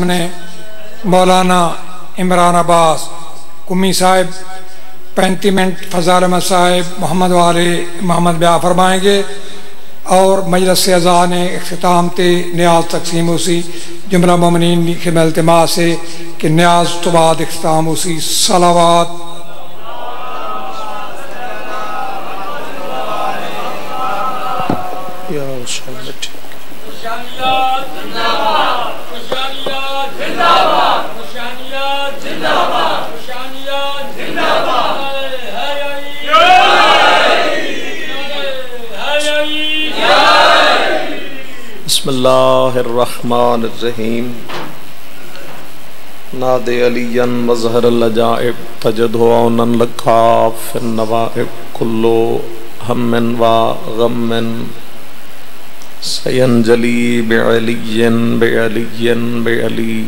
نے مولانا عمران عباس کمی صاحب 35 منٹ فضائل احمد صاحب محمد والے محمد بیان فرمائیں گے اور مجلس اعضاء نے اختتام تے نیاز تقسیم ہوسی جملہ مومنین کے التماس سے کہ نیاز تو بعد اختتام ہوسی صلوات یا شاید بسم اللہ الرحمن الرحیم ناد علیاً مظہر العجائب تجد عونا لکھا فی النوائب کلو ہم و غم سینجلی بعلی بعلی بعلی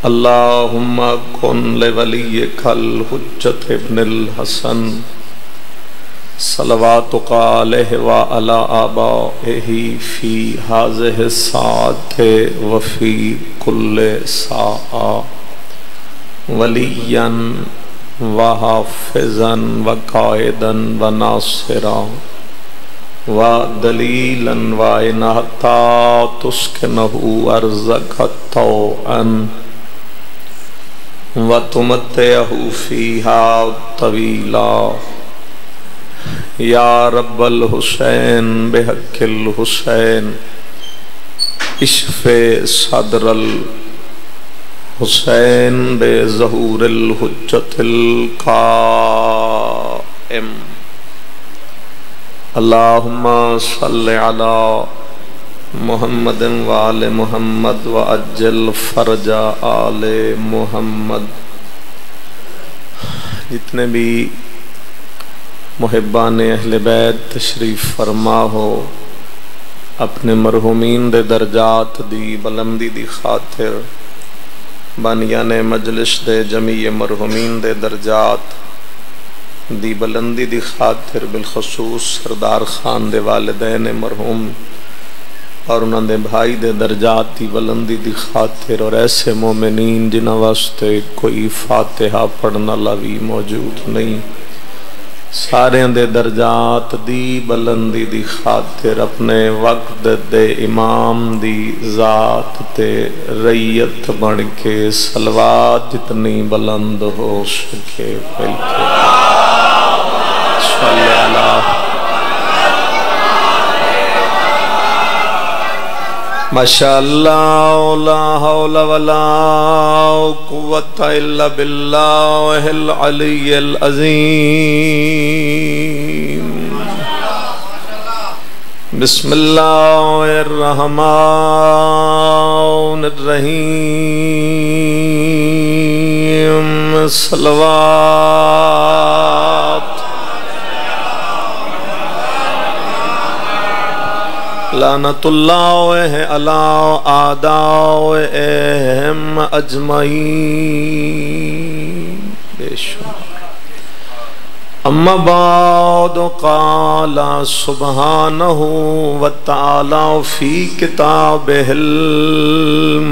اللہم کن لولیک الحجت ابن الحسن صلواتک علیہ وعلی آبائہ فی ہذہ الساعۃ وفی کل ساعہ ولیاً وحافظاً وقائداً وناصراً ودلیلاً وعناتا تسکنہ ارضک طوعاً وتمتعہ فیہا طویلا یا رب الحسین بحق الحسین اشف صدر الحسین بظہور الحجت القائم اللہم صلی علی محمد وآل محمد وعجل فرج آل محمد۔ جتنے بھی محبان اہل بیت تشریف فرما ہو اپنے مرحومین دے درجات دی بلندی دی خاطر بانیان مجلس دے جمیع مرحومین دے درجات دی بلندی دی خاطر بالخصوص سردار خان دے والدین مرحوم اور انہوں دے بھائی دے درجات دی بلندی دی خاطر اور ایسے مومنین جنہاں واسطے کوئی فاتحہ پڑھنا لاوی موجود نہیں سارے دے درجات دی بلندی دی خاطر اپنے وقت دے امام دی ذات تے ریت بن کے صلوات جتنی بلند ہو سکے پڑھ کے صلی اللہ ماشاءاللہ لا حول ولا قوة الا باللہ العلی العظیم بسم اللہ الرحمن الرحیم صلوات لعنت اللہ علی اعدائہم اجمعین بے شمار اما بعد قال سبحانہ وتعالی فی کتابہ المجید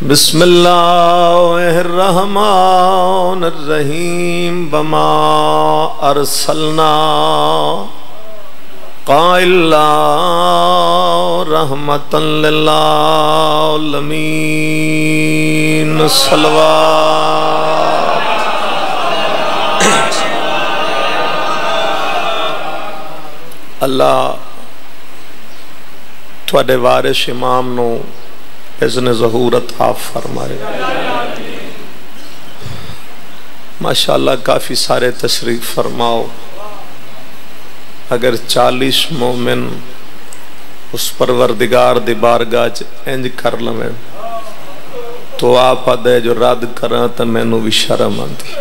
بسم اللہ الرحمن الرحیم وما ارسلنا الا رحمتا للعالمین صلوات اللہ تھوڑے وارث امام نو اذن ظہور عطا فرمائے ماشاءاللہ کافی سارے تشریف فرماؤ اگر 40 مومن اس پروردگار دی بارگاہ انج کر لمیں تو آپ آدھے جو رد کریں تو میں نو بھی شرم آندھی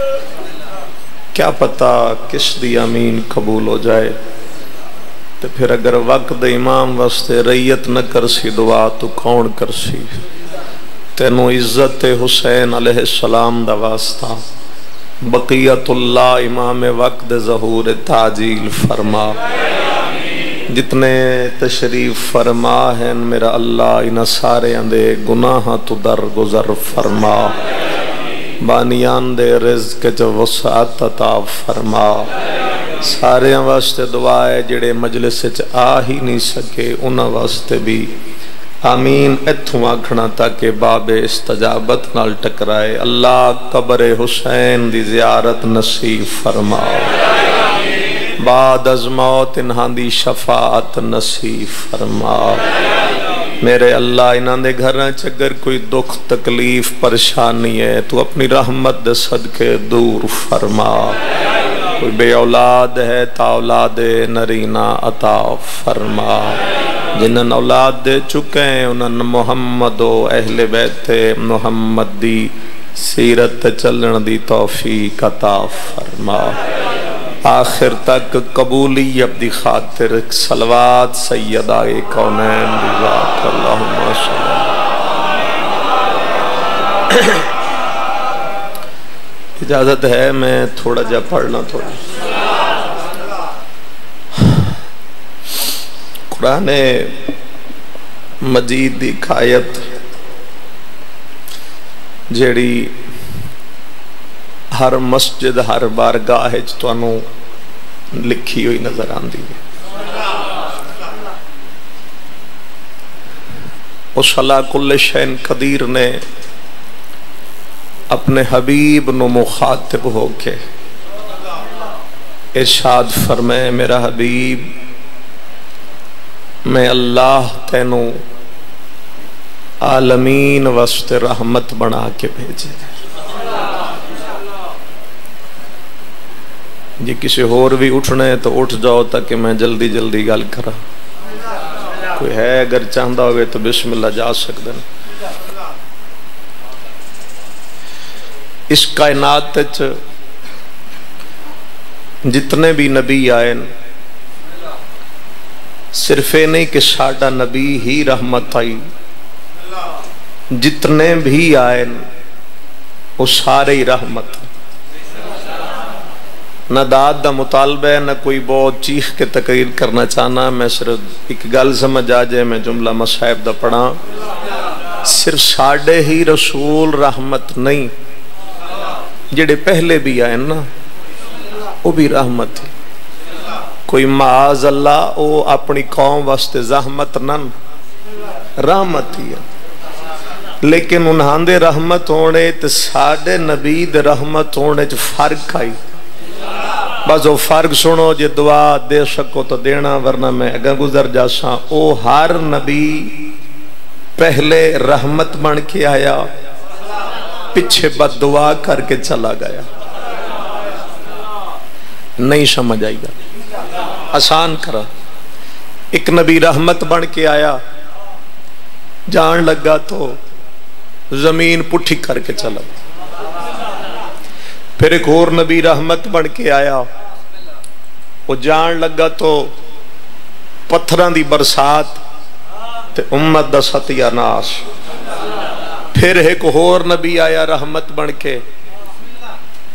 کیا پتا کس دی امین قبول ہو جائے تو پھر اگر وقت امام واسطے ریت نہ کرسی دعا تو کون کرسی تینو عزت حسین علیہ السلام دا واسطہ بقیت اللہ امام وقت ظہور تعجیل فرما جتنے تشریف فرما ہیں میرا اللہ ان سارے دے گناہ تو درگزر فرما، بانیان دے رزق چ وسعت عطا فرما، سارے واسطے دعا ہے جڑے مجلس چ آ ہی نہیں سکے انہاں واسطے بھی آمین اتھوں آکھنا تاکہ باب استجابت نال ٹکرائے۔ اللہ قبر حسین دی زیارت نصیب فرما، بعد از موت انہاں دی شفاعت نصیب فرما۔ میرے اللہ انہاں دے گھراں چ اگر کوئی دکھ تکلیف پریشانی ہے تو اپنی رحمت دے صدقے دور فرما، کوئی بے اولاد ہے تا اولاد نرینہ عطا فرما، جنہاں اولاد دے چکے ہیں انہاں محمد و اہل بیت محمد دی سیرت چلن دی توفیق عطا فرما، آخر تک قبولیت دی خاطر صلوات سیدہ کونین دی ذات اللہم صلی اللہ۔ اجازت ہے میں تھوڑا جا پڑھنا تھوڑا قرآن مجید دی آیت جیڑی ہر مسجد ہر بارگاہ تانوں لکھی ہوئی نظر آندی ہے، اس علی کل شین قدیر نے اپنے حبیب نو مخاطب ہو کے ارشاد فرمائے میرا حبیب میں اللہ تینو عالمین وسط رحمت بنا کے بھیجے، جی کسی اور بھی اٹھنے تو اٹھ جاؤ تاکہ میں جلدی جلدی گل کرا، کوئی ہے اگر چاہتا ہوئے تو بسم اللہ جا سکتے ہیں۔ اس کائنات جتنے بھی نبی آئے صرف یہ نہیں کہ ساڈا نبی ہی رحمت آئی، جتنے بھی آئے وہ سارے ہی رحمت، نہ داد دا مطالبہ ہے نہ کوئی بہت چیخ کے تقریر کرنا چاہنا، میں صرف ایک گل سمجھ آ جائے میں جملہ مصائب دا پڑھا، صرف ساڈے ہی رسول رحمت نہیں، جڑے پہلے بھی آئے نا وہ بھی رحمت ہے، کوئی معاذ اللہ وہ اپنی قوم واسطے زحمت نن رحمت ہی ہے، لیکن انہاں دے رحمت ہونے تے ساڈے نبی دے رحمت ہونے چ فرق آئی، بس وہ فرق سنو جے دعا دے سکو تو دینا ورنہ میں اگر گزر جاساں، او ہر نبی پہلے رحمت بن کے آیا پیچھے بد دعا کر کے چلا گیا، نہیں سمجھ آئی گا، آسان کرا، ایک نبی رحمت بن کے آیا جان لگا تو زمین پٹھی کر کے چلا، پھر ایک اور نبی رحمت بن کے آیا وہ جان لگا تو پتھران دی برسات تے امت دا ستیہ ناش، پھر ایک اور نبی آیا رحمت بن کے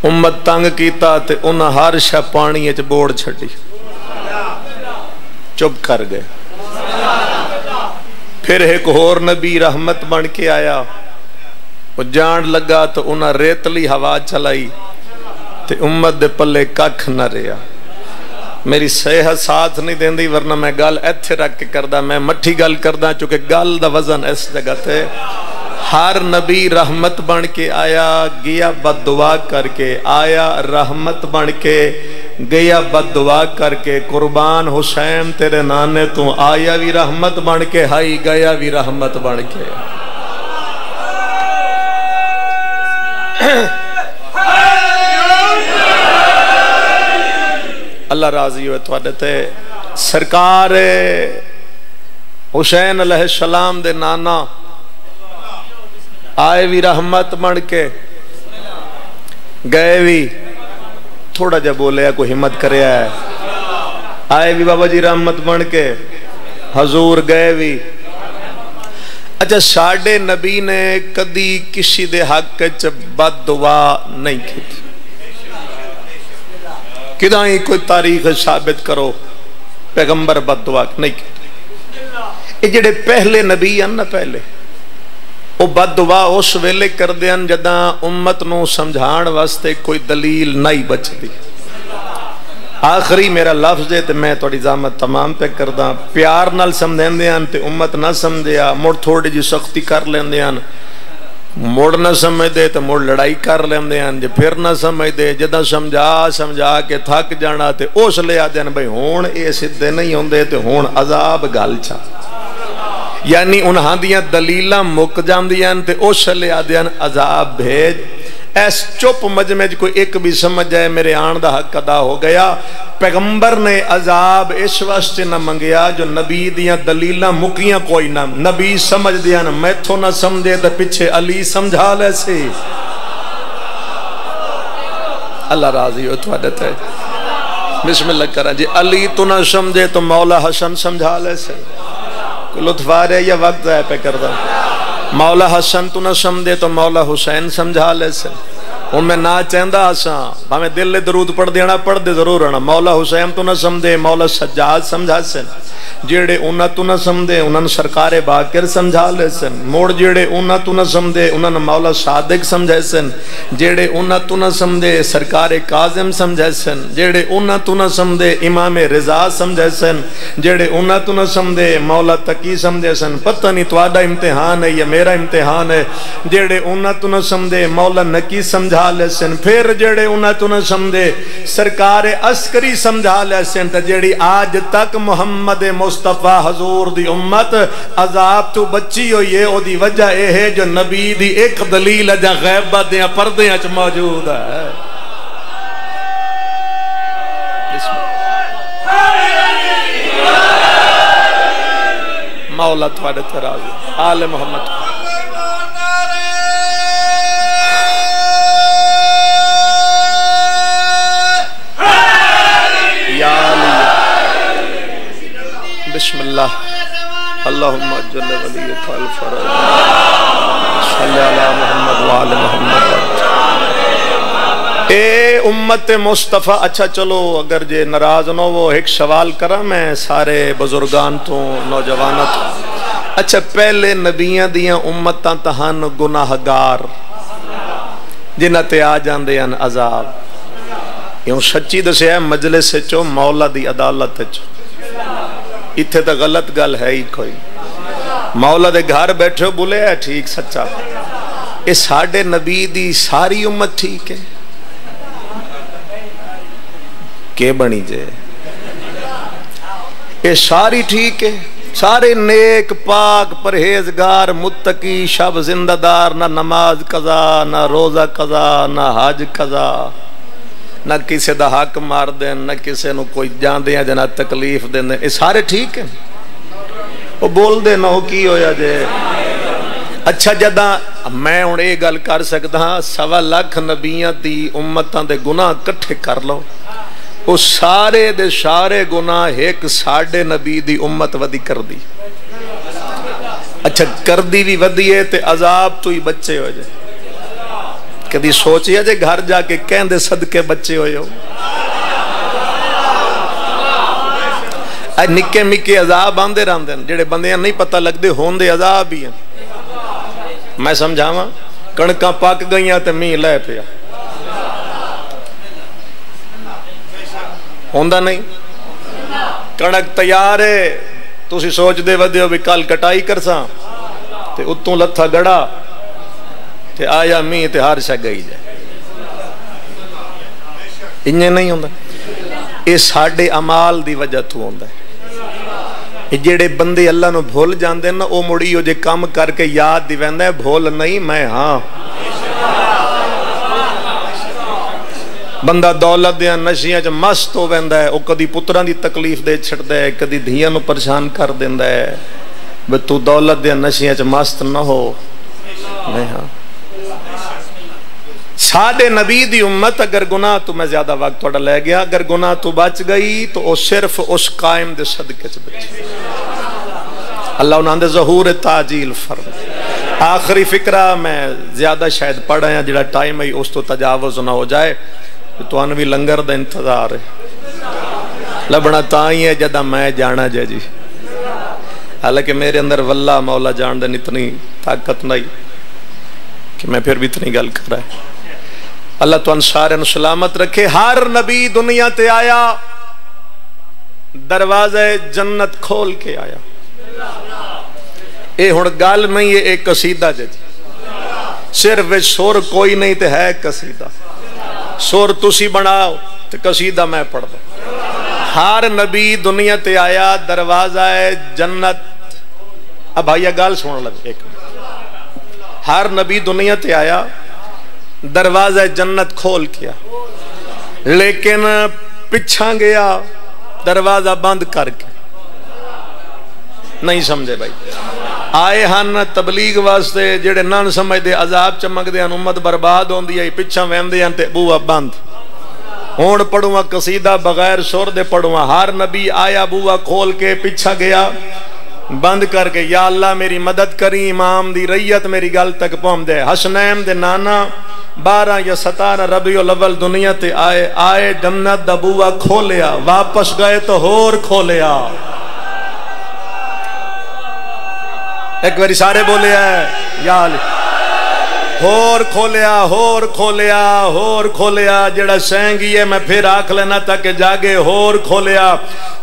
امت تنگ کیتا تے انہاں ہر شے پانی وچ بوڑ چھڈی، چپ کر گئے، پھر ایک اور نبی رحمت بن کے آیا وہ جان لگا تو انہاں ریتلی ہوا چلائی تے امت دے پلے ککھ نہ رہیا، میری صحت ساتھ نہیں دیندی ورنہ میں گل ایتھے رکھ کے کردا، میں مٹھی گل کردا چونکہ گل دا وزن اس جگہ تے، ہر نبی رحمت بن کے آیا گیا بد دعا کر کے، آیا رحمت بن کے گیا بد دعا کر کے، قربان حسین تیرے نانے تو آیا بھی رحمت بن کے ہائی گیا بھی رحمت بن کے۔ اللہ راضی ہوئے تھوڑے تے سرکار حسین علیہ السلام دے نانا آئے بھی رحمت بن کے گئے بھی، تھوڑا جا بولے کوئی ہمت کرے آئے، آئے بھی بابا جی رحمت بن کے حضور گئے بھی۔ اچھا ساڑھے نبی نے کدی کسی دے حق چ بد دعا نہیں کی، کدائیں کوئی تاریخ ثابت کرو پیغمبر بد دعا نہیں کی. یہ جڑے پہلے نبی ہیں نا پہلے وہ بد دعا اس ویلے کر دیں جداں امت نو سمجھان واسطے کوئی دلیل نہیں بچتی. آخری میرا لفظ ہے تے میں تھوڑی زحمت تمام پہ کرداں. پیار نال سمجھیں دیاں تے امت نہ سمجھیا مڑ تھوڑی جی سختی کر لیں دیاں, مڑ نہ سمجھ دے تو مڑ لڑائی کر لیں دیاں, جے پھر نہ سمجھ دے جداں سمجھا کے تھک جانا تے اس لے آ دیاں بھئی ہون اے سدھے نہیں ہوندے تے ہون عذاب گل چا. یعنی انہاں دیاں دلیلاں مک جاندیاں تے اس لے آ دیاں عذاب بھیج. ایس چپ مجمع کوئی ایک بھی سمجھ جائے میرے آن دا حق ادا ہو گیا. پیغمبر نے عذاب اس واسطے نہ منگیا جو نبی دیاں دلیلاں مکیاں کوئی نہ, نبی سمجھ دیا نا میتھو نہ سمجھے تو پیچھے علی سمجھا لے سے. اللہ راضی ہو تو عدت ہے. بسم اللہ کریں جی. علی تو نہ سمجھے تو مولا حسن سمجھا لے سے. کوئی لطف آ رہے یا وقت ہے پہ کردہ. مولا حسن تو نہ سمجھے تو مولا حسین سمجھا لے سے. ہوں میں نہ چاہتا ہساں بھاویں دل درود پڑھ دینا پڑھ دے ضرور آنا. مولا حسین تو نہ سمجھے مولا سجاد سمجھا سن. جیڑے انہاں تو نہ سمجھے انہاں سرکار باقر سمجھا لے سن. موڑ جیڑے انہاں تو نہ سمجھے انہاں مولا صادق سمجھے سن. جیڑے انہاں تو نہ سمجھے سرکار کاظم سمجھے سن. جیڑے انہاں تو نہ سمجھے امام رضا سمجھے سن. جیڑے انہاں تو نہ سمجھے مولا تقی سمجھے سن. پتہ نہیں تواڈا امتحان ہے یا میرا امتحان ہے. جیڑے انہاں تو نہ سمجھے مولا نقی سمجھا لے سن. پھر جیڑے انہاں تو نہ سمجھے سرکار عسکری سمجھا لے سن. تے جیڑی آج تک محمد مصطفیٰ حضور دی امت عذاب تو بچی ہوئی ہے او دی وجہ اے ہے جو نبی دی ایک دلیل جا غیبت دیاں پردیاں چ موجود ہے. مولا تواڈے تے راضی. آل محمد یا علی. بسم اللہ. اللہم اجل ولیک الفرج صلی علی محمد وآل محمد. اے امت مصطفیٰ. اچھا چلو اگر جے ناراض نہ وہ ایک سوال کرا میں سارے بزرگان تو نوجوانوں تو. اچھا پہلے نبیاں دیاں امتاں تہن گناہگار جنہ تے آ جاندے ہیں عذاب. یوں سچی دسیا ہے مجلس چو مولا دی عدالت چو. اتھے تا غلط گل ہے ہی کوئی. مولا دے گھر بیٹھے ہو بولے ہے ٹھیک سچا. اے ساڑھے نبی دی ساری امت ٹھیک ہے کہ بنی جے. اے ساری ٹھیک ہے سارے نیک پاک پرہیزگار متقی شب زندہ دار. نہ نماز قضا نہ روزہ قضا نہ حج قضا نہ کسی دا حق مار دیں نہ کسی نو کوئی جان دیں جنا تکلیف دیں. یہ سارے ٹھیک ہیں. وہ بول دے نہ ہو کی ہویا جے. اچھا جدہ میں ہوں یہ گل کر سکتا ہاں 1.25 لاکھ نبیاں دی امتاں دے گناہ کٹھے کر لو وہ سارے دے سارے گناہ ایک ساڑھے نبی دی امت ودی کر دی. اچھا کر دی بھی ودی ہے تے عذاب تو ہی بچے ہو جائے. کدی سوچیا جے گھر جا کے کہیں دے صدقے بچے ہوئے ہو. نکے مکے عذاب آندے راندے جڑے بندیاں نہیں پتہ لگ دے ہون دے عذاب ہی ہیں. میں سمجھاواں کڑکاں پاک گئیاں تے مین لے پیا ہوندہ نہیں. کڑک تیار ہے تُسی سوچ دے ودے ہو بھی کل کٹائی کرساں تے اتوں لتھا گڑا تے آیا مین تے ہار شا گئی جائے. انہیں نہیں ہوندہ. یہ ساڑھے عمال دی وجہ تو ہوندہ ہے. یہ جڑے بندے اللہ نو بھول جاندے نا او مڑی ہو جے کام کر کے یاد دی ویندہ ہے بھول نہیں میں ہاں. بندہ دولت دیا نشیاں چ مست ہو ویندہ ہے. او کدی پتران دی تکلیف دے چھڑ دے کدی دھیاں نو پریشان کر دیندہ ہے. بس تو دولت دیا نشیاں چ مست نہ ہو. میں ہاں ساڑھے نبی دی امت اگر گناہ تو میں زیادہ وقت توڑا لے گیا اگر گناہ تو بچ گئی تو وہ صرف اس قائم دے صدقے سے بچے. اللہ انہاں دے ظہور تاجیل فرم. آخری فکرہ میں زیادہ شاید پڑھ رہا ہیں جڑا ٹائم ہے اس تو تجاوز نہ ہو جائے تو انوی لنگر دا انتظار ہے. لبنا تائی ہے جدہ میں جانا جے جی، حالانکہ میرے اندر واللہ مولا جان دن اتنی طاقت نہیں کہ میں پھر بھی اتنی گل کر رہا ہے۔ اللہ تو انسار ان سلامت رکھے۔ ہر نبی دنیا تے آیا دروازہ جنت کھول کے آیا۔ اے ہن گل نہیں ہے، ایک قصیدہ جی، صرف سور کوئی نہیں تے ہے قصیدہ، سور تسی بناؤ تے قصیدہ میں پڑھ دوں۔ ہر نبی دنیا تے آیا دروازہ جنت، اب بھائی گال سن لگ ایک، ہر نبی دنیا تے آیا دروازہ جنت کھول کیا، لیکن پچھا گیا دروازہ بند کر کے۔ نہیں سمجھے بھائی؟ آئے ہن تبلیغ واسطے، جڑے نان سمجھ دے عذاب چمک دے ہن، امت برباد ہون دی آئی، پچھا وین دے ہن تے بوہ بند۔ ہون پڑھوا قصیدہ بغیر سور دے پڑھوا، ہر نبی آیا بوہ کھول کے پچھا گیا بند کر کے، یا اللہ میری مدد کری، امام دی ریت میری گل تک پہنچ دے۔ حسنین دے نانا 12 یا 17 ربیع الاول دنیا تے آئے جنت دا بوہ کھولیا، واپس گئے تو ہور کھولیا۔ ایک باری سارے بولے ہے یا علی، ہور کھولیا، ہور کھولیا، ہور کھولیا، جڑا سینگی ہے میں پھر آکھ لینا تک جاگے، ہور کھولیا،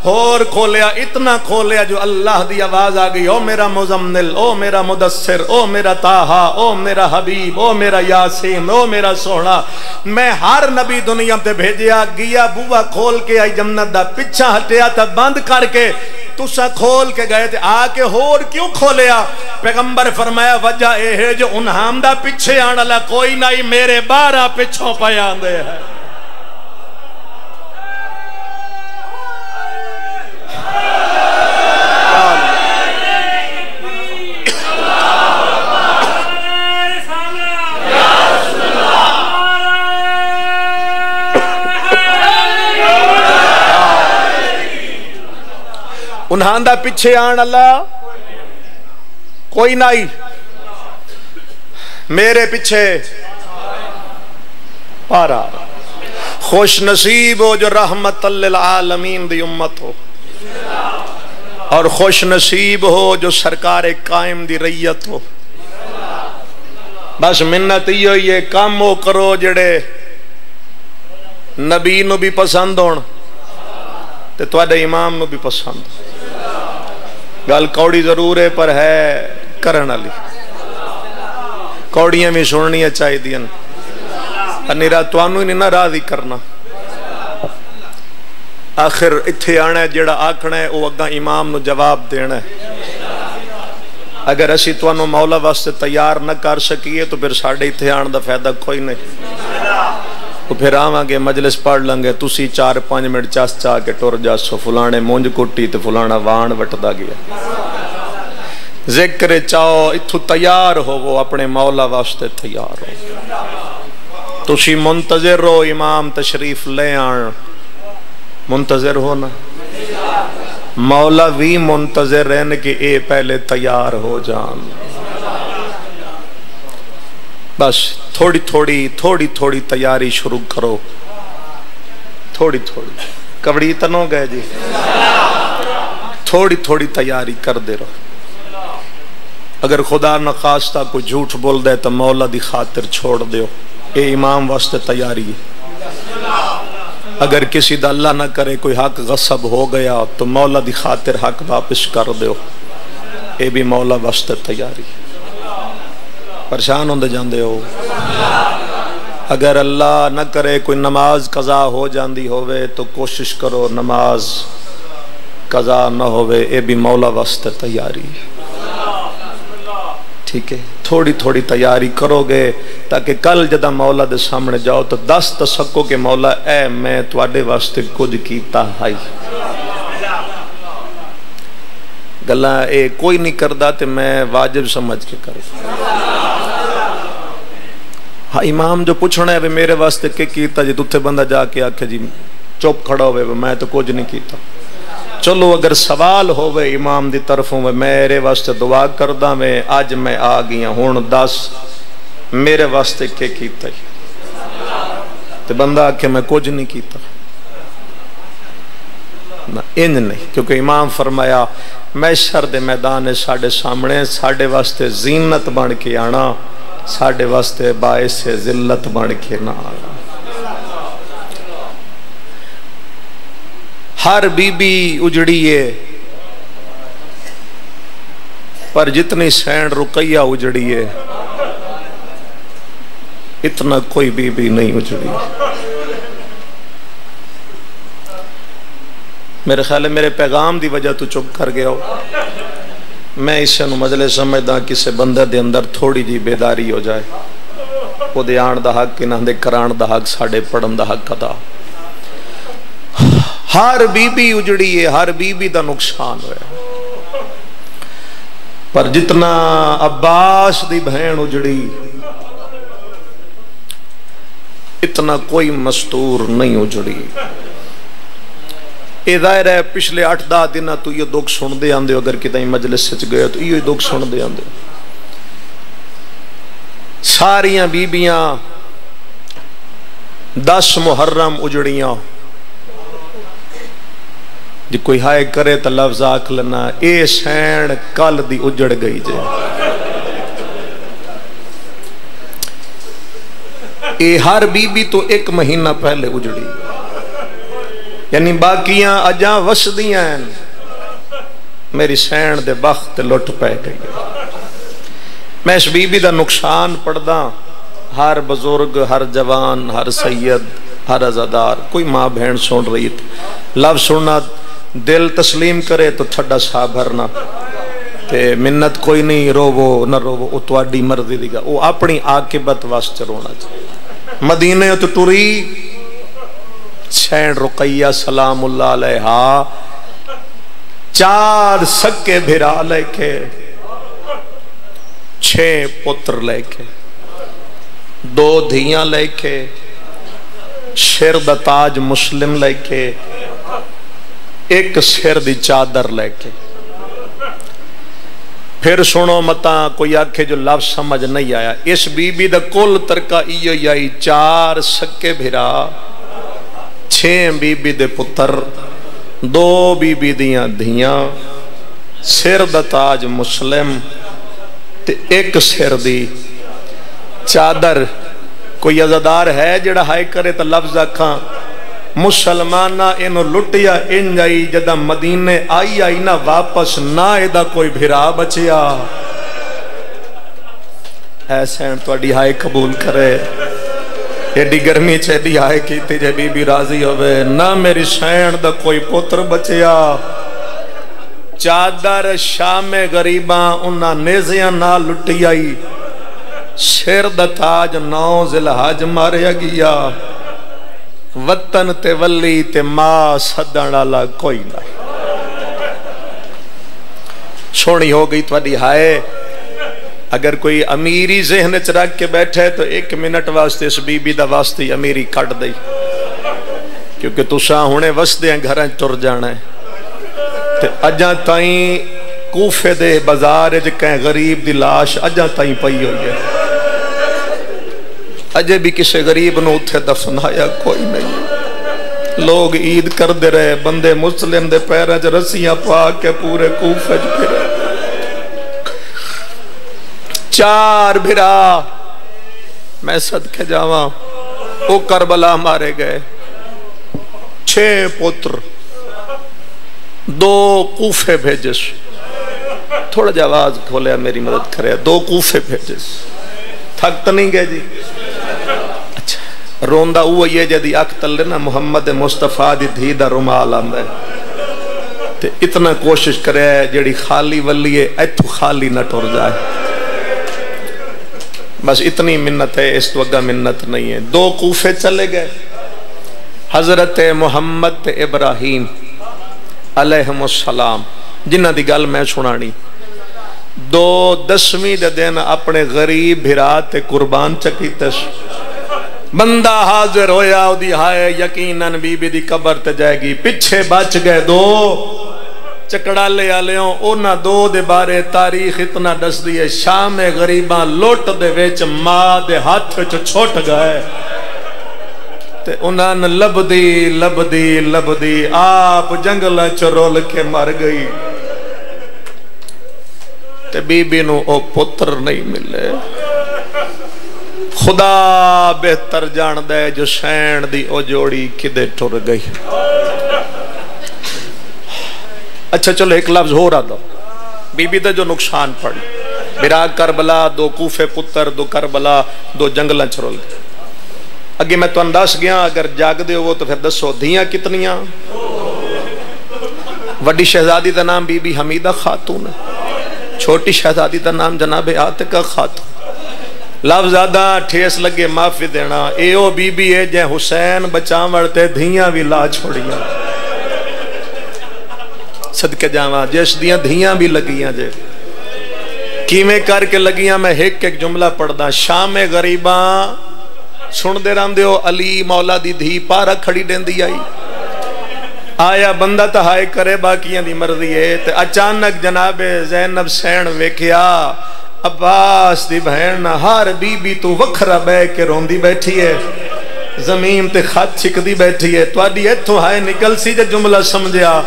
ہور کھولیا، اتنا کھولیا جو اللہ دی آواز آگئی، او میرا مزمل، او میرا مدثر، او میرا طاہا، او میرا حبیب، او میرا یاسین، او میرا سونا۔ میں ہر نبی دنیا تے بھیجیا گیا، بوہ کھول کے آئی جنت دا، پچھا ہٹیا تا بند کر کے، تسا کھول کے گئے تھے، آکے ہور کیوں کھولیا؟ پیغمبر فرمایا وجہ اے ہے جو انہام دا پچھے آنا لا کوئی نہیں، میرے 12 پچھوں پیان دے ہے۔ انہاں دا پچھے آن اللہ کوئی نہیں، میرے پیچھے پارا۔ خوش نصیب ہو جو رحمت للعالمین دی امت ہو، اور خوش نصیب ہو جو سرکار قائم دی ریت ہو۔ بس منت یہ کام ہو کرو جڑے نبی نو بھی پسند ہون تے تواڈے امام نو بھی پسند۔ گل کوڑی ضرور ہے پر ہے کرن والی، کوڑیاں بھی سننی چاہیے دین، انیرا توانو ہی نہیں نہ راضی کرنا۔ آخر اتھے آنا ہے جڑا آکھنا ہے وہ اگاں امام نو جواب دینا ہے۔ اگر اسی توانو مولا واسطے تیار نہ کر سکیے تو پھر ساڑھے اتھے آن دا فائدہ کوئی نہیں۔ تو پھر آوانگے مجلس پڑھ لنگے، تسی 4-5 منٹ چاس چاہ کے ٹور جاسو، فلانے مونج کٹی تے فلانا وان وٹدا گیا۔ ذکر چاہو اتھو تیار ہو، وہ اپنے مولا واسطے تیار ہو۔ تسی منتظر ہو امام تشریف لے آن، منتظر ہو نا؟ مولا بھی منتظر رہنے کہ اے پہلے تیار ہو جان۔ بس تھوڑی تھوڑی تیاری شروع کرو، تھوڑی کبڑی تنو گئے جی، تھوڑی تیاری کر دے رہو۔ اگر خدا نخواستہ کوئی جھوٹ بول دے تو مولا دی خاطر چھوڑ دیو، اے امام واسطے تیاری ہے۔ اگر کسی دا اللہ نہ کرے کوئی حق غصب ہو گیا تو مولا دی خاطر حق واپس کر دیو، اے بھی مولا واسطے تیاری ہے۔ پریشان ہوندے جاندے ہو، اگر اللہ نہ کرے کوئی نماز قضا ہو جاندی ہوئے تو کوشش کرو نماز قضا نہ ہوئے، اے بھی مولا واسطے تیاری ہے۔ ٹھیک ہے، تھوڑی تیاری کرو گے تاکہ کل جدہ مولا دے سامنے جاؤ تو دس تو سکو کہ مولا اے میں تواڈے واسطے کچھ کیتا ہے۔ گلا اے کوئی نہیں کردا تے میں واجب سمجھ کے کروں۔ ہاں امام جو پوچھنا ہے میرے واسطے کہ کیتا جی، تُتھے بندہ جا کے آکھے جی چپ کھڑا ہوئے میں تو کچھ نہیں کیتا۔ چلو اگر سوال ہوئے امام دی طرفوں میں میرے واسطے دعا کردہ میں آج میں آ گیا ہون دس میرے واسطے کہ کیتا ہے، تو بندہ آکھے میں کچھ نہیں کیتا، نہ انج نہیں، کیونکہ امام فرمایا محشر دے میدان ساڈے سامنے ساڈے واسطے زینت بن کے آنا، ساڈے واسطے باعث ذلت بن کے نہ آنا۔ ہر بی بی اجڑی ہے پر جتنی سین رقیہ اجڑی ہے اتنا کوئی بی بی نہیں اجڑی۔ میرے خیال ہے میرے پیغام دی وجہ تو چپ کر گیا ہو، میں اسے مجلے سمجھدا کسے بندے دے اندر تھوڑی جی بیداری ہو جائے، وہ دے آن دا حق انہاں دے کران دا حق ساڑے پڑھن دا حق ادا۔ ہر بی بی اجڑی ہے، ہر بی بی دا نقصان ہویا، پر جتنا عباس دی بہن اجڑی اتنا کوئی مستور نہیں اجڑی۔ اے ظاہر ہے پچھلے 8-10 دن تو یہ دکھ سن دے آندے، اگر کتائی مجلس سچ گئے تو یہ دکھ سن دے آندے۔ ساریاں بیبیاں 10 محرم اجڑیاں، جی کوئی ہائے کرے تو لفظ آکھ لنا اے سین کل دی اجڑ گئی جے، اے ہر بی بی تو 1 مہینہ پہلے اجڑی، یعنی باقیاں اجاں وسدیاں ہیں، میری سین دے بخت لٹ پہ گئی۔ میں اس بی بی دا نقصان پڑھدا، ہر بزرگ، ہر جوان، ہر سید، ہر عزادار، کوئی ماں بہن سن رہی تھی، لفظ سننا دل تسلیم کرے تو ٹھڈا سا بھرنا، تے منت کوئی نہیں، روو نہ روو، او تواڈی مرضی دی گا، او اپنی عاقبت واسطے رونا چاہیے۔ مدینے تو ٹری سین رقیہ سلام اللہ علیہا 4 سکے بھرا لے کے 6 پتر لے کے 2 دھیاں لے کے سر دا تاج مسلم لے کے 1 سر دی چادر لے کے۔ پھر سنو متا کوئی آکھے جو لفظ سمجھ نہیں آیا، اس بی بی دا کل ترکہ ایو آئی 4 سکے بھرا، 6 بی بی دے پتر، 2 بی بی دیاں دھیاں، سر دا تاج مسلم تے 1 سر دی چادر۔ کوئی عزادار ہے جڑا ہائے کرے تا لفظ آکھاں مسلمانہ انہوں لٹیا ان جائی جدہ مدینے آئی نہ واپس نہ ایدہ کوئی بھرا بچیا۔ ایسے ہیں تو اڈی ہائے قبول کرے، ایڈی گرمی چیڈی ہائے کیتی جے بی بی راضی ہوئے، نہ میری سین دا کوئی پتر بچیا۔ چادر شام غریباں انہاں نیزیاں نہ لٹی آئی، سر دا تاج 9 ذوالحج ماریا گیا، وطن تے ولی تے ماں صدن والا کوئی نہ۔ سونی ہو گئی تواڈی ہائے، اگر کوئی امیری ذہن چ رکھ کے بیٹھے تو 1 منٹ واسطے اس بی بی دا واسطے امیری کٹ دئی، کیونکہ تساں ہونے وسدے گھراں ٹر جانا ہے۔ تے اجاں تائیں کوفے دے بازار وچ کہیں غریب دی لاش اجاں تائیں پئی ہوئی ہے، اجے بھی کسے غریب نو اتھے دفنایا کوئی نہیں۔ لوگ عید کر دے رہے، بندے مسلم دے پیرہ چ رسیاں پا کے پورے کوفے چ پھرے۔ 4 بھرا میں صدقے جاواں، او کربلا مارے گئے، 6 پتر 2 کوفے بھیجس، تھوڑا جا آواز کھولیا میری مدد کرے، 2 کوفے بھیجس۔ تھک تو نہیں گئے جی؟ اچھا روندہ وہ یہ جدی اکتل لینا محمد مصطفیٰ دی دھی دا رمال آندہ ہے، تے اتنا کوشش کرے جڑی خالی ولی ہے ایتھو خالی نہ ٹر جائے، بس اتنی منت ہے، اس تو اگا منت نہیں ہے۔ 2 کوفے چلے گئے، حضرت محمد ابراہیم علیہ السلام جنہ دی گل میں سنانی، 10ویں دے دن اپنے غریب بھرات قربان چکیتش، بندہ حاضر ہویا او دی ہائے یقیناً بی بی دی قبر تے جائے گی، پچھے بچ گئے 2 چکڑا لے آلیوں، اونا 2 دے بارے تاریخ اتنا دس دیئے، شام غریباں لوٹ دے ویچ ماں دے ہاتھ وچ چھوٹ گئے، تے انہاں نے لبدی آپ جنگل چرول کے مر گئی تے بی بی نو او پتر نہیں ملے خدا بہتر جان دے جو سین دی او جوڑی کدے ٹر گئی اچھا چلو ایک لفظ ہو رہا دو بی بی دے جو نقصان پڑی برا کربلا 2 کوفے پتر 2 کربلا 2 جنگل چرول گئے اگے میں تو انداز گیا اگر جاگ دے ہو تو پھر دسو دھیاں کتنیاں وڈی شہزادی دا نام بی بی حمیدہ خاتون ہے چھوٹی شہزادی دا نام جناب عاتقہ خاتون لفظ زیادہ ٹھیس لگے معافی دینا اے او بی بی ہے جے حسین بچاں ورتے دھیاں بھی لا چھوڑیاں صدقے جاواں جس دیاں دھیاں بھی لگیاں جے کیویں کر کے لگیاں میں ایک جملہ پڑھ دا شام غریباں سن دے رہن دیو علی مولا دی دھی پارا کھڑی دین دی آئی آیا بندہ تہائے کرے باقیاں دی مرضی ہے تے اچانک جناب زینب سین ویکھیا عباس دی بہن ہار بی بی تو وکھرا بے کے روندی بیٹھی ہے زمین تے خط چھک دی بیٹھی ہے تو آڈی ایتھو ہائے نکل سی جا جملہ سمجھیا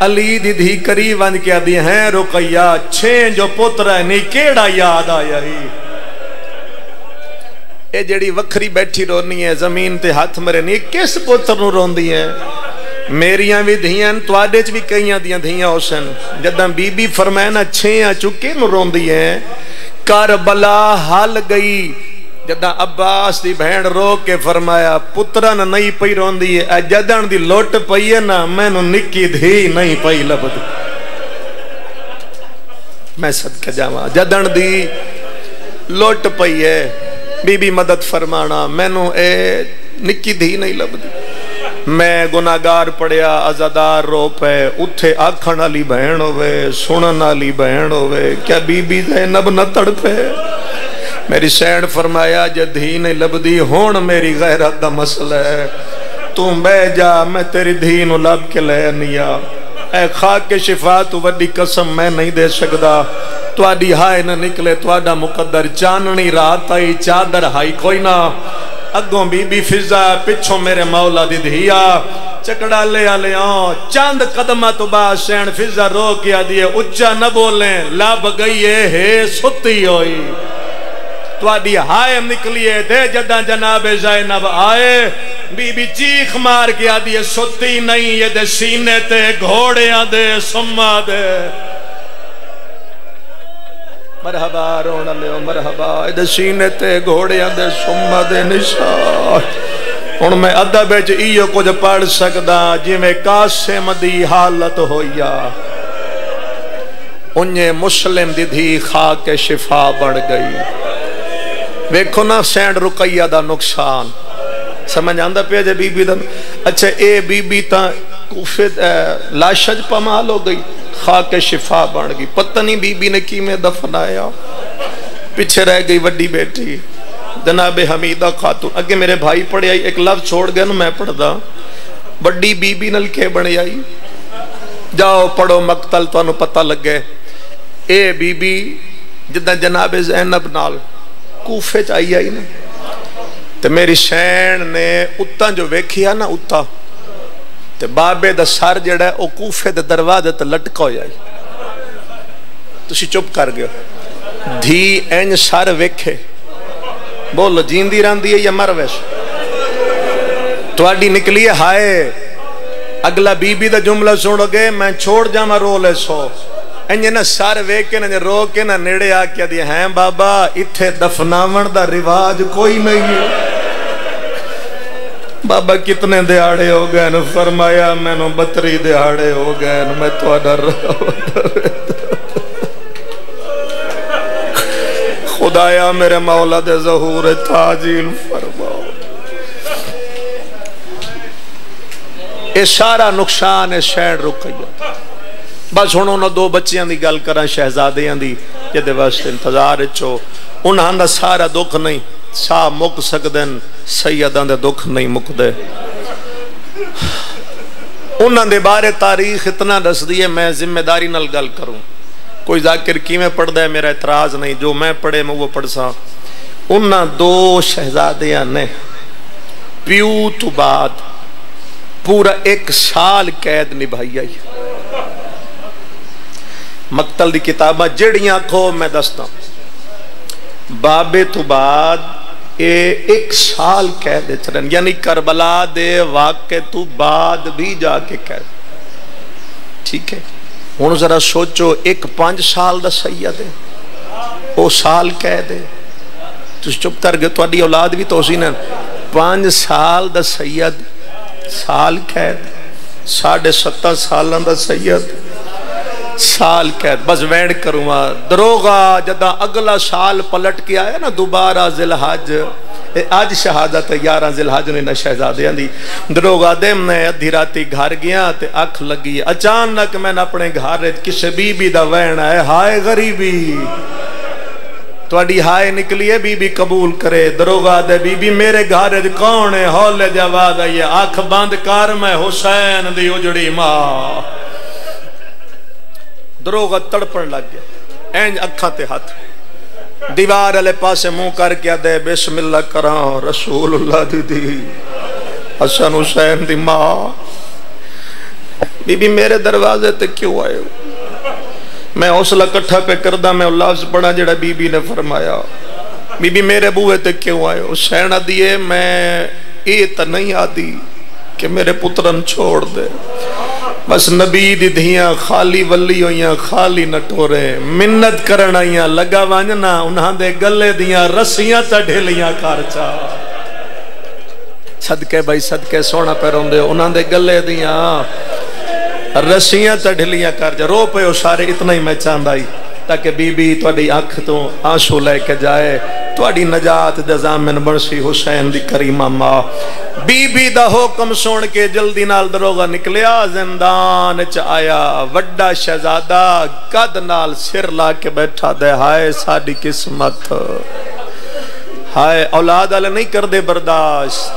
علی دی دھی قریب آن کیا دی ہیں رقیہ چھین جو پتر ہے نہیں کیڑا یاد آیا ہی اے جڑی وکھری بیٹھی رونی ہے زمین تے ہاتھ مرے نہیں کس پتر نو رون دی ہے میریاں بھی دھیاں تو آڈے چ بھی کئیاں دیاں دھیاں حسین جداں بی بی فرمائنا چھیاں چکے نو رون دی ہے کربلا حال گئی جداں عباس دی بہن رو کے فرمایا پترن نہیں پئی رون دی ہے جدن دی لوٹ پئی ہے نا میں نو نکی دھی نہیں پئی لبد میں صدقہ جاواں جدن دی لوٹ پئی ہے بی بی مدد فرمانا میں نو اے نکی دھی نہیں لبدی میں گناہگار پڑیا عزادار رو پے اتھے آکھن علی بہن ہوئے سنن علی بہن ہوئے کیا بی بی زینب نہ تڑپے میری سین فرمایا جے دھی نہیں لبدی ہون میری غیرت دا مسئلہ ہے تم بے جا میں تیری دھی نو لب کے لے نیا اے خاک کے شفا تو وڈی قسم میں نہیں دے سکدا تو آڈی ہائے نہ نکلے تو آڈا مقدر چاننی رات آئی چادر ہائی کوئی نہ اگوں بی بی فضا پچھوں میرے مولا دی دھیا چکڑا لے آلے آن چاند قدمہ تو با سین فضا رو کیا دیئے اچھا نہ بولیں لاب گئی ہے ستی ہوئی تو آڈی ہائے نکلیے دے جدہ جناب زینب آئے بی بی چیخ مار کیا دیئے ستی نہیں یہ دے سینے تے گھوڑیاں دے سمہ دے مرحبا رونا لے مرحبا ادھے سینے تے گھوڑیاں دے سمہ دے نشان ان میں ادب بیچ ایو کچھ پڑھ سکدا جی میں قاسم دی حالت ہویا انہیں مسلم دی دھی خاک شفا بڑھ گئی ویکھو نا سینڈ رقیہ دا نقصان سمجھ آندہ پہ جے بی بی دا اچھا اے بی بی تا کوفت لاشج پمال ہو گئی خاک شفا بڑھ گئی پتہ نہیں بی بی نے کی میں دفن آیا پیچھے رہ گئی وڈی بیٹی جناب حمیدہ خاتون اگے میرے بھائی پڑھے آئی ایک لفظ چھوڑ گیا نا میں پڑھ دا وڈی بی بی نل کے بڑھے آئی جاؤ پڑھو مقتل تو انہوں پتہ لگ گئے اے بی بی جدہ جناب زینب نال کوفے چاہیے آئی نا تے میری شین نے اتاں جو ویکھیا نا اتاں تے بابے دا سار جڑا ہے او کوفے دے دروازے تے لٹکا ہو جائی تسی چپ کر گئے دھی این سار ویکھے بولو جیندی راندی ہے یا مر ویش تو آڈی نکلی ہے ہائے اگلا بی بی دا جملہ سنو گے میں چھوڑ جاما رو لے سو انجھے نا سار ویکے نا رو کے نا نیڑے آکیا دی ہیں بابا اتھے دفناون دا رواج کوئی نہیں ہے بابا کتنے دیاڑے ہو گئے نو فرمایا میں نو 32 دیاڑے ہو گئے نو میں تو ڈر خدایا میرے مولا دے ظہور تاجیل فرماؤ اے سارا نقصان ہے شہر رقیہ بس ہونوں نہ 2 بچیاں دی گل کران شہزادیاں دی جدے واسطے انتظار چو انہاں دا سارا دکھ نہیں سا مک سکدن سیدان دے دکھ نہیں مک دے انہاں دے بارے تاریخ اتنا دس دیئے میں ذمہ داری نال گل کروں کوئی ذاکر کی میں پڑھ دے میرا اعتراض نہیں جو میں پڑھے میں وہ پڑھ سا انہاں 2 شہزادیاں نے پیو تو بعد پورا 1 سال قید نبھائی آئی. مقتل دی کتابہ جڑیاں کھو میں دستا بابے تو بعد 1 سال قید چرن، یعنی کربلا دے واقع تو بعد بھی جا کے قید. ٹھیک ہے، ہن ذرا سوچو 5 سال دا سید ہے، او سال قید ہے. تس چپ کر گئے، تہاڈی اولاد بھی تو اسی نے 5 سال دا سید سال قید، 7.5 سالاں دا سید سال قید. بس وینڈ کروں دروغا جدہ اگلا سال پلٹ کے آیا نا دوبارہ ذی الحج، آج شہادت 11 ذی الحج نے شہزادیاں دی. دروغا دے میں ادھی راتی گھر گیا تے اکھ لگی، اچانک میں نے اپنے گھر کسے بی بی دا وین آئے، ہائے غریبی تواڈی ہائے نکلی ہے، بی بی قبول کرے. دروغا دے بی بی میرے گھر کون ہے؟ ہولے جواب آئیے، آنکھ بند کر میں حسین دی اجڑی ماں. دروغا تڑپن لگ گیا، اینج اکھاں تے ہاتھ دیوار علیہ پاسے منہ کر کے دے بسم اللہ کراں رسول اللہ دی حسن حسین دی ماں. بی بی میرے دروازے تے کیوں آئے ہو؟ میں حوصلہ کٹھا پہ کردہ میں لفظ پڑھا جڑا بی بی نے فرمایا. بی بی میرے بوئے تے کیوں آئے ہو؟ حسین دیئے میں تا نہیں آدھی کہ میرے پترن چھوڑ دے. بس نبی دی دھیاں خالی ولی ہویاں خالی نٹورے منت کرن آئیاں لگا وانجنا انہاں دے گلے دیاں رسیاں تا ڈھیلیاں کارچا. صدقے بھائی صدقے سونا پیروں دے انہاں دے گلے دیاں رسیاں تا ڈھیلیاں کارچا. رو پہ ہو سارے اتنا ہی میں چاندائی تاکہ بی بی تواڈی آنکھ تو آنسو لے کے جائے، تواڈی نجات دے ضامن بنسی حسین دی کریمہ ماں. بی بی دا حکم سن کے جلدی نال دروغا نکلیا، زندان چ آیا. وڈا شہزادہ قد نال سر لا کے بیٹھا دے، ہائے ساڈی قسمت، ہائے اولاد والے نہیں کر دے برداشت.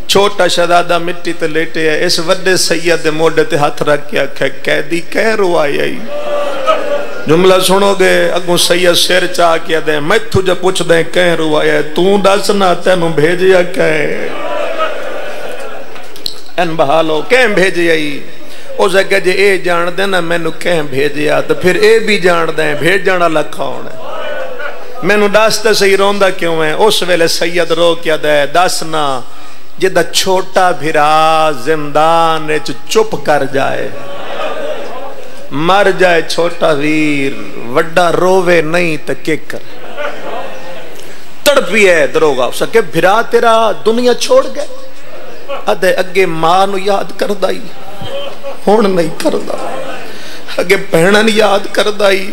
چھوٹا شہزادہ مٹی تے لیٹے ہے، اس وڈے سید دے موڈے تے ہاتھ رکھ کے آکھے قیدی کہہ روائی آئی. جملہ سنو گے اگوں سید سیر چاہ کیا دے، میں تجھے پوچھ دیں کہیں روایا ہے، توں دسنا تینوں بھیجیا کہیں ان بحالو کہیں بھیجیا ہی. او زکہ جے اے جان دے نا میں نو کہیں بھیجیا تو پھر اے بھی جان دیں بھیج جانا لکھاؤں ہے. میں نو داستے صحیح روندہ کیوں ہے؟ اس ویلے سید رو کیا دے دسنا جدہ چھوٹا بھرا زندان چپ کر جائے مر جائے چھوٹا ویر وڈا رووے نہیں تکے کر تڑپی ہے. دروغا اسا کہ بھرا تیرا دنیا چھوڑ گئے، ادھے اگے ماں نو یاد کر دائی ہون نہیں کر دا، اگے پہنن یاد کر دائی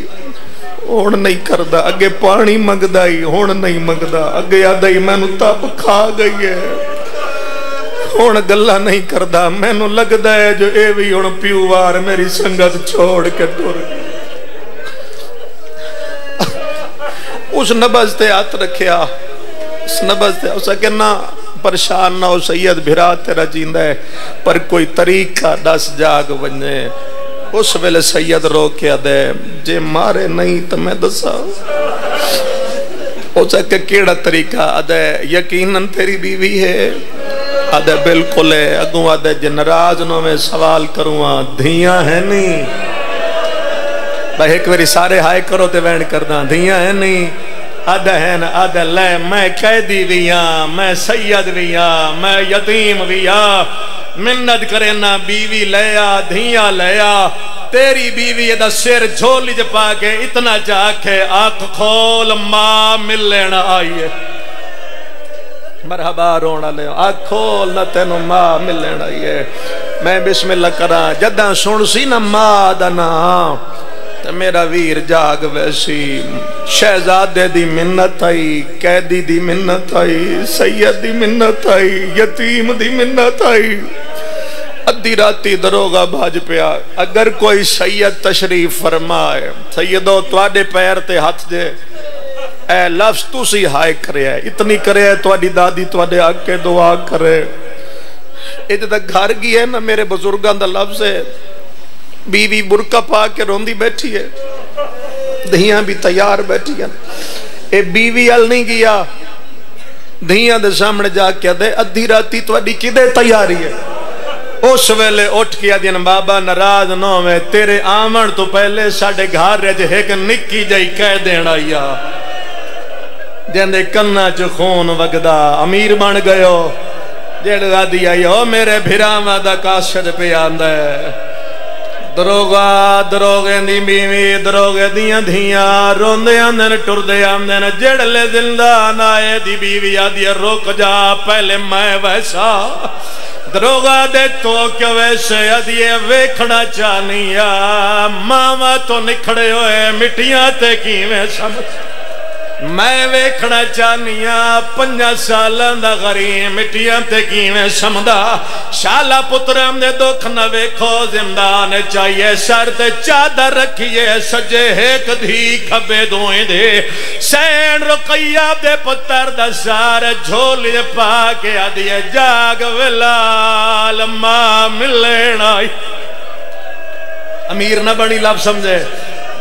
ہون نہیں کر دا، اگے پانی مگ دائی ہون نہیں مگ دا، اگے یاد آئی میں نو تاپ کھا گئی ہے ہون گلہ نہیں کردہ. میں نو لگ دائے جو اے بھی ہون پیوار میری سنگت چھوڑ کے دور. اس نبض تے ہاتھ رکھیا، اس نبض تے اسا کہنا پریشان نہ ہو سید بھرا تیرا جیندہ ہے پر کوئی طریقہ دس جاگ بننے. اس ویلے سید رو کیا دے جے مارے نہیں تو میں دسا. اسا کہ کیڑا طریقہ ادھے یقیناً تیری بیوی ہے، آدھے بالکل ہے. اگوں آدھے جنراز نو میں سوال کروں دھیاں ہیں نہیں؟ بھائی ایک ویری سارے ہائے کرو تے وینڈ کردہ دھیاں ہیں نہیں؟ آدھے ہیں نا آدھے لے میں قیدی بھی ہاں، میں سید بھی ہاں، میں یتیم بھی ہاں. منت کرے نا بیوی لیا دھیاں لیا، تیری بیوی دا سر جھولی جپا کے اتنا چاکھے آنکھ کھول ماں مل لینا آئیے. مرحبا رونا لے آکھول نہ تینو ماں ملنا یہ. میں بسم اللہ کرا جدہ سن سی نہ ماں دنا تو میرا ویر جاگ ویسی. شہزادے دی منت آئی، قیدی دی منت آئی، سید دی منت آئی، یتیم دی منت آئی. ادھی راتی دروغا بھاج پیا. اگر کوئی سید تشریف فرمائے سیدو تواڈے پیر تے ہاتھ دے اے لفظ تو سی ہائے کرے ہے اتنی کرے ہے تواڈی دادی تواڈے آکے دعا کرے. اے جدہ گھر گئی ہے نا میرے بزرگاں دا لفظ ہے، بیوی برکہ پا کے روندی بیٹھی ہے، دھیاں بھی تیار بیٹھی ہیں. اے بیوی ال نہیں گیا، دھیاں دے سامنے جا کے دے ادھی راتی تواڈی کدے تیاری ہے؟ اس ویلے اٹھ کے آدین بابا ناراض نہ ہوئے تیرے آمن تو پہلے ساڑھے گھار رہے ایک نکی جائی کہہ دینا یا جندے کنہ چو خون وگدا امیر بن گئے ہو جڑا دیا یا میرے بھراما دا کاشد پہ آندہ ہے دروگا دروگے دی بیوی دروگے دیاں دھیاں روندے آندن ٹردے آندن جڑلے زندہ نائے دی بیوی آدھی روک جا پہلے میں ویسا دروگا دے تو کیا ویسے آدھی ویکھنا چانیا ماما تو نکھڑے ہوئے مٹیاں تے کی میں سمجھ میں ویکھنا چانیا 5 سالان دا غریم مٹیاں تے کیویں سمدا شالا پترم دے دکھ نہ ویکھو زندان چاہیے سر تے چادر رکھیے سجے ایک دھی کھبے دوئیں دے سین رقیہ دے پتر دا سار جھولی پا کے آدھیے جاگ ولال ماں ملین آئی امیر نہ بنی لب سمجھے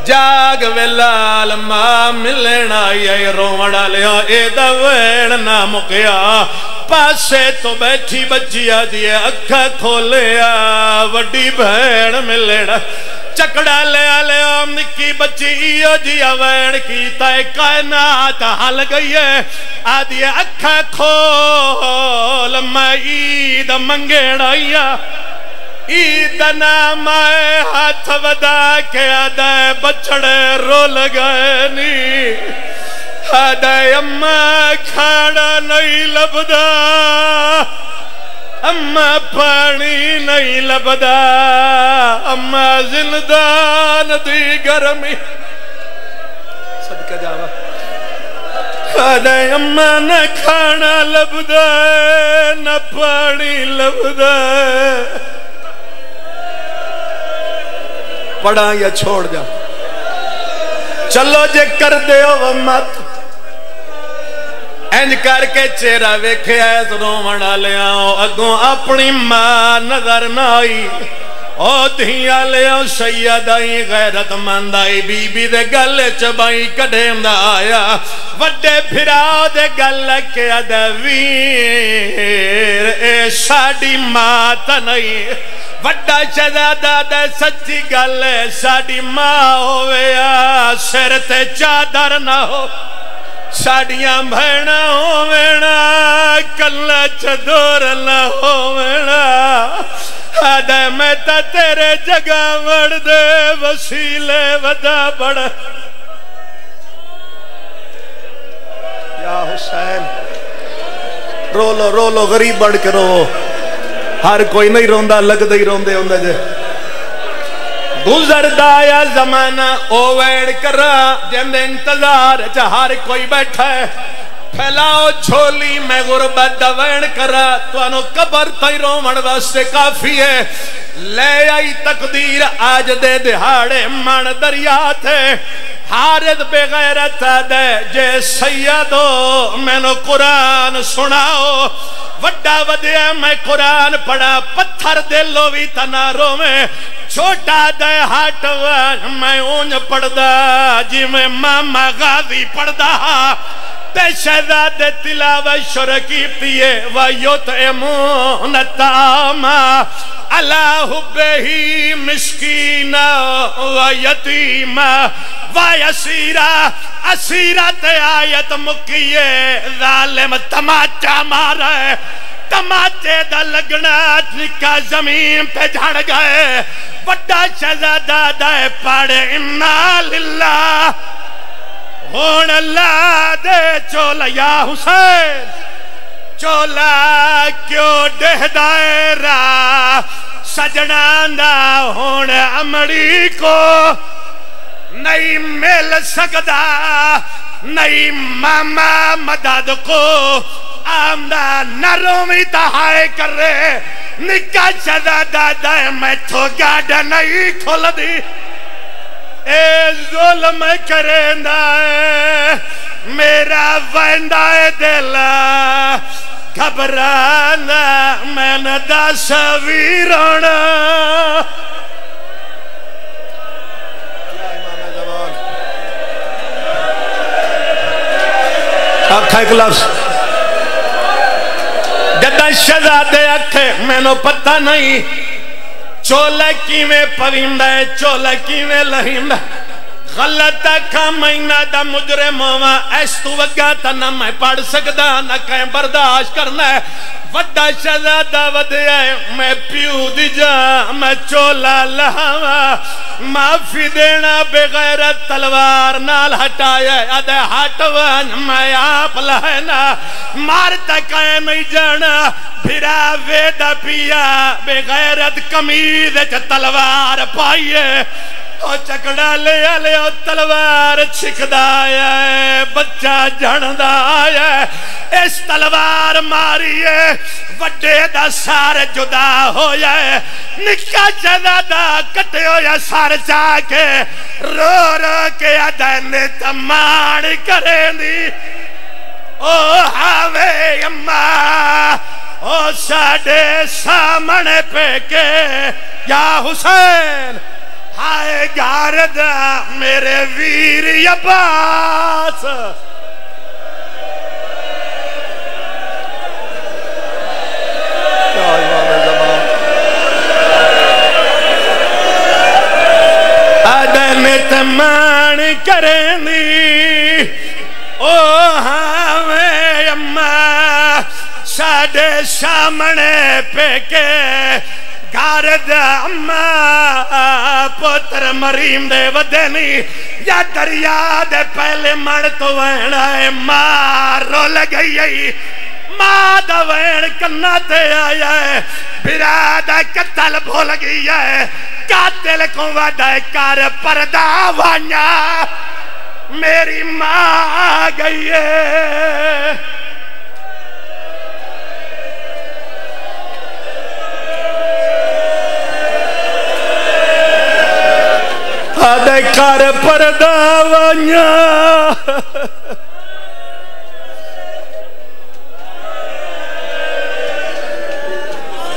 جاگ ویلال ماں ملن آئی روڑا لیا اے دوین نہ مکیا پاسے تو بیٹھی بچی آدھی اکھا کھولیا وڈی بھین ملن چکڑا لیا لیا نکی بچی ایو جی وین کی تائے کائنات حل گئی ہے آدھی اکھا کھول میں عید منگیڑ آئیا عید نام آئے ہاتھ ودا کے آدھے بچڑے رو لگائے نی آدھے اممہ کھاڑا نہیں لبدا اممہ پانی نہیں لبدا اممہ زندان دی گرمی صدقہ جاوہ آدھے اممہ نہ کھانا لبدا نہ پانی لبدا پڑھا یا چھوڑ جا چلو جے کر دے ہو مت انج کر کے چہرہ ویکھے ایس رومڑا لے آؤ اگوں اپنی ماں نظر نہ آئی او دھیاں لے آؤ سید آئی غیرت مند آئی بی بی دے گلے چبائی کڑھیم دا آیا وڈے پھرا دے گلے کے ادویر اے ساڑی ماں تا نہیں وڈا شہزادہ دے سچی گلے ساڑی ماں ہویا سر تے چادر نہ ہو ساڑیاں بھینا ہووینا کلہ چدور نہ ہووینا آدھے میں تا تیرے جگہ وڑ دے وسیلے ودا بڑھ یا حسین رو لو غریب بڑھ کے رو ہر کوئی نہیں روندہ لگ دے ہی روندے ہوندے جے گزر دایا زمانہ اویڑ کرا جن انتظار ہر کوئی بیٹھا ہے پھیلاؤ جھولی میں غربت دویڑ کرا تو انو قبر تائی رومن واسطے کافی ہے لے آئی تقدیر آج دے دہاڑے من دریا تھے حارد بے غیرت دے جے سیدو میں نو قرآن سناؤ وڈا ودیا میں قرآن پڑھا پتھر دلو بھی تناروں میں چھوٹا دے ہاتھ میں اونج پڑھ دا جی میں ماما غازی پڑھ دا تے شہزاد تلاوہ شرکی پیے وَيُطْعِمُونَ الطَّعَامَ عَلَىٰ حُبِّهِ مِسْكِينًا وَيَتِيمًا وَيَسِيرًا اسیرت آیت مکیے ظالم تماچا مارا ہے تماچے دا لگنا نکا زمین پہ جھڑ گئے بڑا شہزادہ دے پاڑے انا للہ ہون اللہ دے چولا یا حسین چولا کیوں دہ دائرہ سجنان دا ہون امڑی کو نہیں مل سکدا نہیں ماما مدد کو آمدہ نرومی تہائے کر رہے نکا شہزادہ دائے میں تو گاڑا نہیں کھول دی اے ظلم کرندہ ہے میرا ویندہ دلا گھبرانا میں ندا سویرانا آپ کھائے ایک لفظ جدہ شہزادے اکھے میں نو پتہ نہیں چولہ کیویں پویندہ ہے چولہ کیویں لہیندہ غلط کامینہ دا مجرم ہوا ایس تو وگا تا نہ میں پڑھ سکدا نہ کہیں برداشت کرنا ہے وڈا شہزادہ ودیا ہے میں پیو دی جا میں چولا لہوا معافی دینا بغیر تلوار نال ہٹایا ادھے ہٹوان میں آپ لہنا مارتا کہیں نہیں جانا پھرا ویدہ پیا بغیرت قمیض تلوار پائیے او چکڑا لیا لیا تلوار چھکدا آیا بچہ جھڑدا آیا اس تلوار ماریے وڈے دا سار جدا ہو جائے نکا جدا کٹے ہو یا سار چاکے رو رو کے ادھن تمان کریں دی او ہاوے اممہ او ساڑے سامنے پہ کے یا حسین ہائے گارد میرے ویر عباس آدم تمان کریں دی او ہمیں اممہ ساڑے سامنے پہ کے گارد اممہ پتر مریم دے ودنی یا دریا دے پہلے مڑ تو وینا ہے ماں رو لگئی ماں دا وین کنا تے آیا ہے برادہ قتل بھول گئی ہے قاتل کو وعدہ کار پردہ وانیا میری ماں آ گئی ہے آدھے کار پردہ وانیا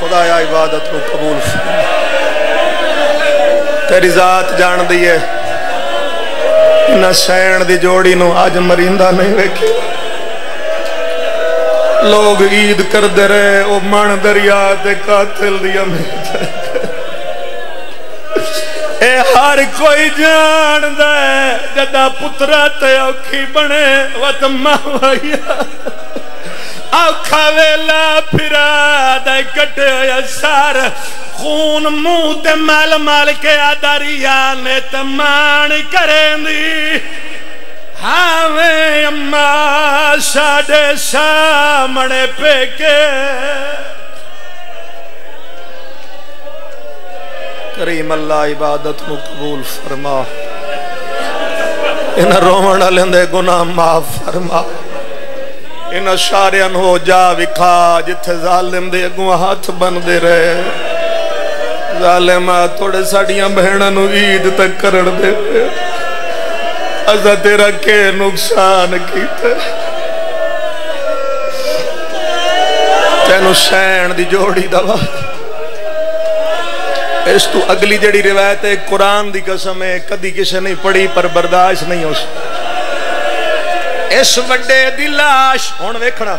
خدایا عبادت کو قبول تیری ذات جان دیئے نہ سین دی جوڑی نو آج مرندہ نہیں ویکھی لوگ عید کر دے رہے او من دریا دے قاتل دیا میں اے ہر کوئی جان دے جدہ پترہ تے اوکھی بنے وط ماویا اوکھا ویلا پھرا دے کٹے یا سار خون منہ تے مال مال کے آداریا نے تمان کریں دی ہمیں اممہ ساڑے سامنے پہ کے کریم اللہ عبادت مو قبول فرما انہ رومن لندے گناہ معاف فرما انہ شاریان ہو جا وکھا جتھے ظالم دے اگوہ ہاتھ بن دے رہے ظالمہ توڑے ساڑیاں بہنانو عید تک کرڑ دے ازا تیرا کے نقصان کیتے تینو سین دی جوڑی دوا اس تو اگلی جڑی روایت ہے قرآن دی قسم ہے کدی کسے نہیں پڑھی پر برداشت نہیں ہو اس وڈے دی لاش ہون ویکھنا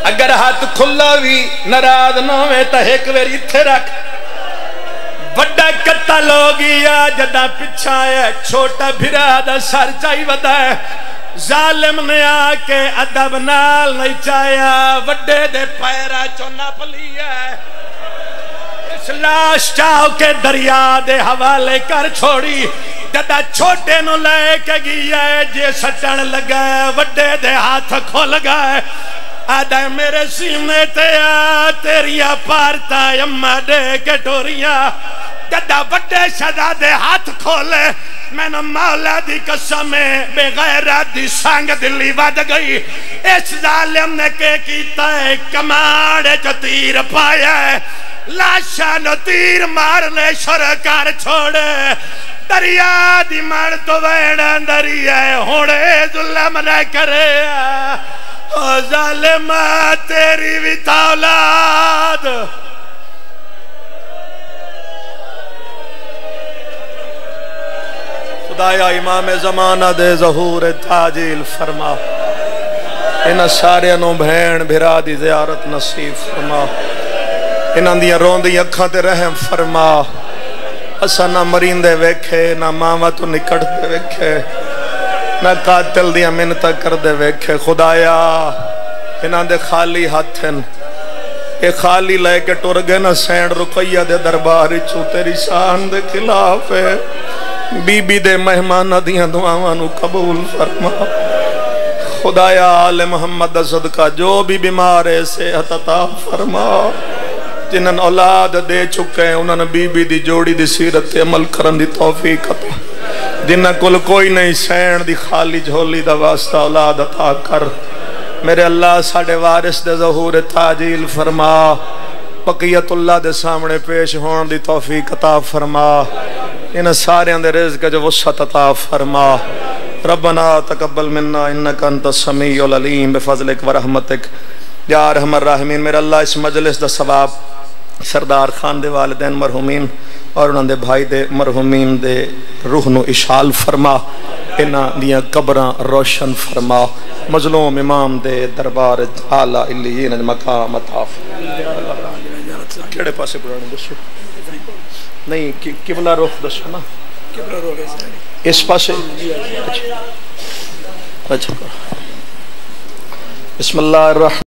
اگر ہاتھ کھلا بھی نراض نہ ہوئے تا ایک ویری تھے رکھ وڈا قتل ہو گیا جدہ پچھا ہے چھوٹا بھرا دا سر چاہی ودا ہے ظالم نے آکے ادب نال نہیں چاہیا وڈے دے پیرا چونا پلی ہے اس لاش چاہو کے دریا دے حوالے کر چھوڑی جدہ چھوٹے نو لے کے گیا ہے جے سٹن لگا ہے وڈے دے ہاتھ کھو لگا ہے آدھے میرے سینے تے آ تیریا پارتا اممہ دے کے ٹوریاں جدہ وڈے شہزادے ہاتھ کھولے میں نے مولا دی قسمیں بے غیرت دی سانگ دلی ود گئی اس ظالم نے کے کیتا ہے کماڑے جو تیر پایا ہے لاشا نو تیر مارنے شرکار چھوڑے دریا دی مار تو ویڑا دریا ہوڑے ظلم نہ کرے او ظالمہ تیری بھی تاولاد خدایا امام زمانہ دے ظہور تاجیل فرما انہاں سارے نو بہن بھرا دی زیارت نصیب فرما انہاں دیاں روندی اکھاں تے رحم فرما اسا نہ مریندے ویکھے نہ ماما تو نکڑتے ویکھے نہ قاتل دیاں منتاں کردے ویکھے خدایا انہاں دے خالی ہاتھن اے خالی لے کے ٹر گئے نہ سینڈ رقیہ دے دربار چو تیری شان دے خلاف ہے بی بی دے مہمان دیاں دعاوانو قبول فرما خدایا آل محمد صدقہ جو بھی بیمارے صحت عطا فرما جنہاں اولاد دے چکے ہیں انہاں بی بی دی جوڑی دی سیرت عمل کرن دی توفیق عطا جنہاں کل کوئی نہیں سین دی خالی جھولی دا واسطہ اولاد عطا کر میرے اللہ ساڑھے وارث دے ظہور تاجیل فرما بقیت اللہ دے سامنے پیش ہون دی توفیق عطا فرما انہاں سارے اندے رزق جو وسعت عطا فرما ربنا تقبل منا انکا انت السمیع العلیم بفضلک ورحمتک یا ارحم الراحمین میرے اللہ اس مجلس دا ثواب سردار خان دے والدین مرحومین اور انہاں دے بھائی دے مرحومین دے روح نو اشال فرما انہاں دیاں قبراں روشن فرما مظلوم امام دے دربار اعلیٰ علیین مقام عطا فرما کیڑے پاسے پڑھانے دسو نہیں قبلہ رخ دسو نا اس پاسے اچھا بسم اللہ الرحمن